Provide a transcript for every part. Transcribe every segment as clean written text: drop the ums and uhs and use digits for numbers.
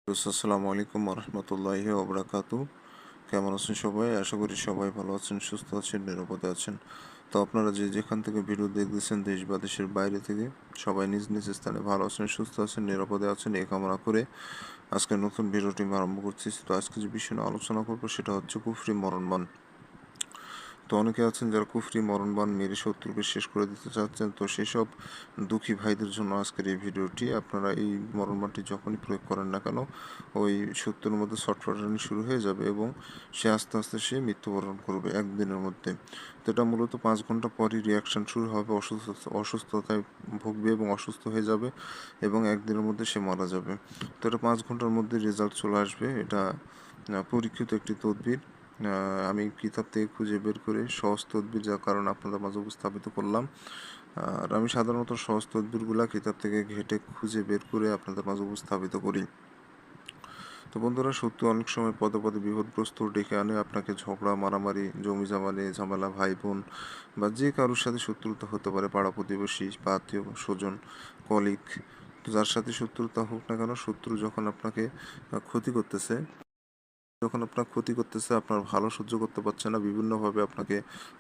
আসসালামু আলাইকুম রহমতুল্লাহি ওবরাকাতু। কেমন আছেন সবাই? আশা করি সবাই ভালো আছেন, সুস্থ আছেন, নিরাপদে আছেন। তো আপনারা যে যেখান থেকে ভিডিও দেখতেছেন, দেশ বা দেশের বাইরে থেকে, সবাই নিজ নিজ স্থানে ভালো আছেন, সুস্থ আছেন, নিরাপদে আছেন এই কামনা করে আজকে নতুন ভিডিওটি আমি আরম্ভ করছি। তো আজকে যে বিষয় নিয়ে আলোচনা করবো সেটা হচ্ছে কুফরি মরণবান। তো অনেকে আছেন যারা কুফরি মরণবান মেরে শত্রুকে শেষ করে দিতে চাচ্ছেন। তো সেসব দুঃখী ভাইদের জন্য আজকের এই ভিডিওটি। আপনারা এই মরণবানটি যখনই প্রয়োগ করেন না কেন, ওই শত্রুর মধ্যে ছটফটানি শুরু হয়ে যাবে এবং সে আস্তে আস্তে মৃত্যুবরণ করবে একদিনের মধ্যে। তো এটা মূলত 5 ঘন্টা পরই রিয়াকশান শুরু হবে, অসুস্থতায় ভুগবে এবং অসুস্থ হয়ে যাবে এবং একদিনের মধ্যে সে মারা যাবে। তো এটা 5 ঘন্টার মধ্যে রেজাল্ট চলে আসবে। এটা পরীক্ষিত একটি তদবির। আমি কিতাব থেকে খুঁজে বের করে সহজ তদবির, যার কারণে আপনাদের মাঝে উপস্থাপিত করলাম। আর আমি সাধারণত সহজ তদবিরগুলা কিতাব থেকে ঘেঁটে খুঁজে বের করে আপনাদের মাঝে উপস্থাপিত করি। তো বন্ধুরা, শত্রু অনেক সময় পদে পদে বিপদগ্রস্ত ডেকে আনে আপনাকে। ঝগড়া, মারামারি, জমি জামালে ঝামেলা, ভাই বোন বা যে কারোর সাথে শত্রুতা হতে পারে, পাড়া প্রতিবেশী বা আত্মীয় স্বজন, কলিগ। তো যার সাথে শত্রুতা হোক না কেন, শত্রু যখন আপনাকে ক্ষতি করতেছে, আপনার ভালো সহ্য করতে পারছে না, বিভিন্নভাবে আপনাকে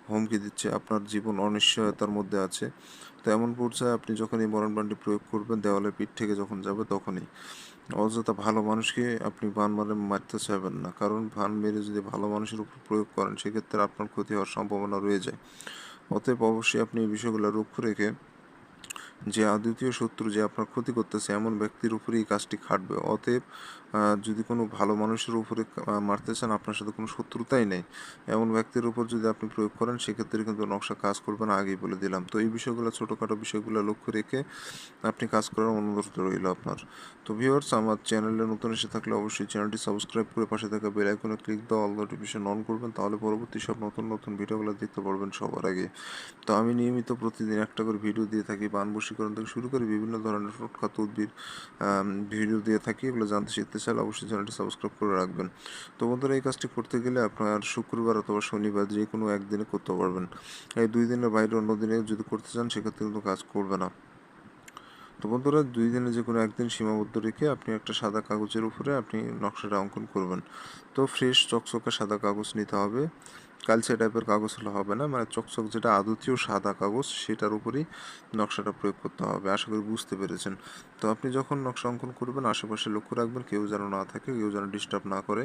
হুমকি দিচ্ছে, আপনার জীবন অনিশ্চয়তার মধ্যে আছে। তো এমন পর্যায়ে আপনি যখন এই মরণবাণটি প্রয়োগ করবেন, দেওয়ালে পিঠ থেকে যখন যাবে, তখনই অযথা ভালো মানুষকে আপনি বান মারে মারতে চাইবেন না। কারণ বান মেরে যদি ভালো মানুষের উপর প্রয়োগ করেন, সেক্ষেত্রে আপনার ক্ষতি হওয়ার সম্ভাবনা রয়ে যায়। অতএব অবশ্যই আপনি এই বিষয়গুলো লক্ষ্য রেখে, যে অদ্বিতীয় শত্রু যে আপনার ক্ষতি করতেছে এমন ব্যক্তির উপরেই এই কাজটি খাটবে। অতএব যদি কোনো ভালো মানুষের উপরে মারতে চান, আপনার সাথে কোনো শত্রুতাই নেই, এমন ব্যক্তির উপর যদি আপনি প্রয়োগ করেন, সেক্ষেত্রে কিন্তু নকশা কাজ করবে না, আগেই বলে দিলাম। তো এই বিষয়গুলো, ছোটোখাটো বিষয়গুলো লক্ষ্য রেখে আপনি কাজ করার অনুরোধ রইল আপনার। তো ভিউয়ার্স, আমার চ্যানেলে নতুন এসে থাকলে অবশ্যই চ্যানেলটি সাবস্ক্রাইব করে পাশে থাকা বেল আইকনে ক্লিক দাও, অল নোটিফিকেশন অন করবেন, তাহলে পরবর্তী সব নতুন নতুন ভিডিওগুলো দেখতে পারবেন সবার আগে। তো আমি নিয়মিত প্রতিদিন একটা করে ভিডিও দিয়ে থাকি, বান বশীকরণ থেকে শুরু করে বিভিন্ন ধরনের টোটকা তদবির ভিডিও দিয়ে থাকি। এগুলো জানতে শিখতে চাইলে অবশ্যই চ্যানেলটি সাবস্ক্রাইব করে রাখবেন। তো বন্ধুরা, এই কাজটি করতে গেলে আপনার শুক্রবার অথবা শনিবার যে কোনো একদিনে করতে পারবেন। এই 2 দিনের বাইরে অন্য দিনে যদি করতে চান, সেক্ষেত্রে কিন্তু কাজ করবে না। তো বন্ধুরা, 2 দিনে যে কোনো একদিন সীমাবদ্ধ রেখে আপনি একটা সাদা কাগজের উপরে আপনি নকশাটা অঙ্কন করবেন। তো ফ্রেশ চকচকে সাদা কাগজ নিতে হবে। কালচে টাইপের কাগজ হলে হবে না, মানে চকচক যেটা আদতীয় সাদা কাগজ, সেটার উপরেই নকশাটা প্রয়োগ করতে হবে। আশা করি বুঝতে পেরেছেন। তো আপনি যখন নকশা অঙ্কন করবেন, আশেপাশে লক্ষ্য রাখবেন কেউ যেন না থাকে, কেউ যেন ডিস্টার্ব না করে।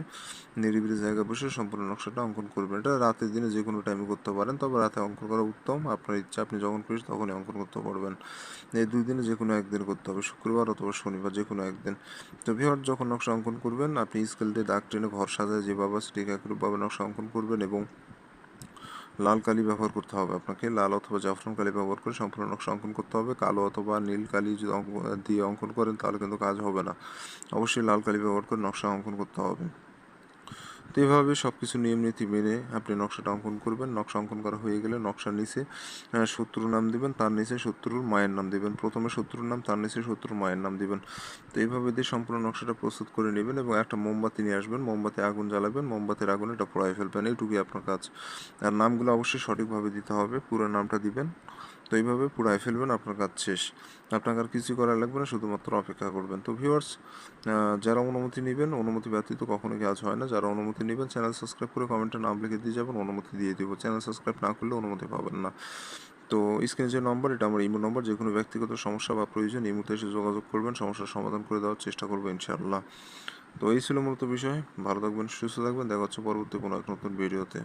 নিরিবিলি জায়গায় বসে সম্পূর্ণ নকশাটা অঙ্কন করবেন। এটা রাতের দিনে যে কোনো টাইমে করতে পারেন, তবে রাতে অঙ্কন করা উত্তম। আপনার ইচ্ছা, আপনি যখন খুশি তখনই অঙ্কন করতে পারবেন। এই 2 দিনে যে কোনো একদিন করতে হবে, শুক্রবার অথবা শনিবার, যে কোনো একদিন। তো ভিউয়ার, যখন নকশা অঙ্কন করবেন, আপনি স্কেল দিয়ে দাগ টেনে ঘর সাজায় যেভাবে আছে ঠিক একরূপভাবে নকশা অঙ্কন করবেন এবং লাল কালি ব্যবহার করতে হবে আপনাকে। লাল অথবা জাফরান কালি ব্যবহার করে সম্পূর্ণ নকশা অঙ্কন করতে হবে। কালো অথবা নীল কালি যদি দিয়ে অঙ্কন করেন, তাহলে কিন্তু কাজ হবে না। অবশ্যই লাল কালি ব্যবহার করে নকশা অঙ্কন করতে হবে। তো এভাবে সব কিছু নিয়ম নীতি মেনে আপনি নকশাটা অঙ্কন করবেন। নকশা অঙ্কন করা হয়ে গেলে নকশার নিচে শত্রুর নাম দিবেন, তার নিচে শত্রুর মায়ের নাম দিবেন। প্রথমে শত্রুর নাম, তার নিচে শত্রুর মায়ের নাম দিবেন। তো এইভাবে দিয়ে সম্পূর্ণ নকশাটা প্রস্তুত করে নেবেন এবং একটা মোমবাতি নিয়ে আসবেন। মোমবাতি আগুন জ্বালাবেন, মোমবাতির আগুনে এটা পোড়ায় ফেলবেন। এইটুকুই আপনার কাজ। আর নামগুলো অবশ্যই সঠিকভাবে দিতে হবে, পুরো নামটা দিবেন। তো এইভাবে পুড়ায় ফেলবেন, আপনার কাজ শেষ। আপনাকে আর কিছু করা লাগবে না, শুধুমাত্র অপেক্ষা করবেন। তো ভিউয়ার্স, যারা অনুমতি নেবেন, অনুমতি ব্যতীত কখনো কাজ হয় না। যারা অনুমতি নেবেন, চ্যানেল সাবস্ক্রাইব করে কমেন্টে নাম লিখে দিয়ে যাবেন, অনুমতি দিয়ে দেবো। চ্যানেল সাবস্ক্রাইব না করলে অনুমতি পাবেন না। তো স্ক্রিনে যে নম্বর, এটা আমার ইমো নম্বর। যে কোনো ব্যক্তিগত সমস্যা বা প্রয়োজন ইমোতে এসে যোগাযোগ করবেন, সমস্যার সমাধান করে দেওয়ার চেষ্টা করবো ইনশাআল্লাহ। তো এই ছিল মূলত বিষয়। ভালো থাকবেন, সুস্থ থাকবেন। দেখা হচ্ছে পরবর্তী কোনো এক নতুন ভিডিওতে।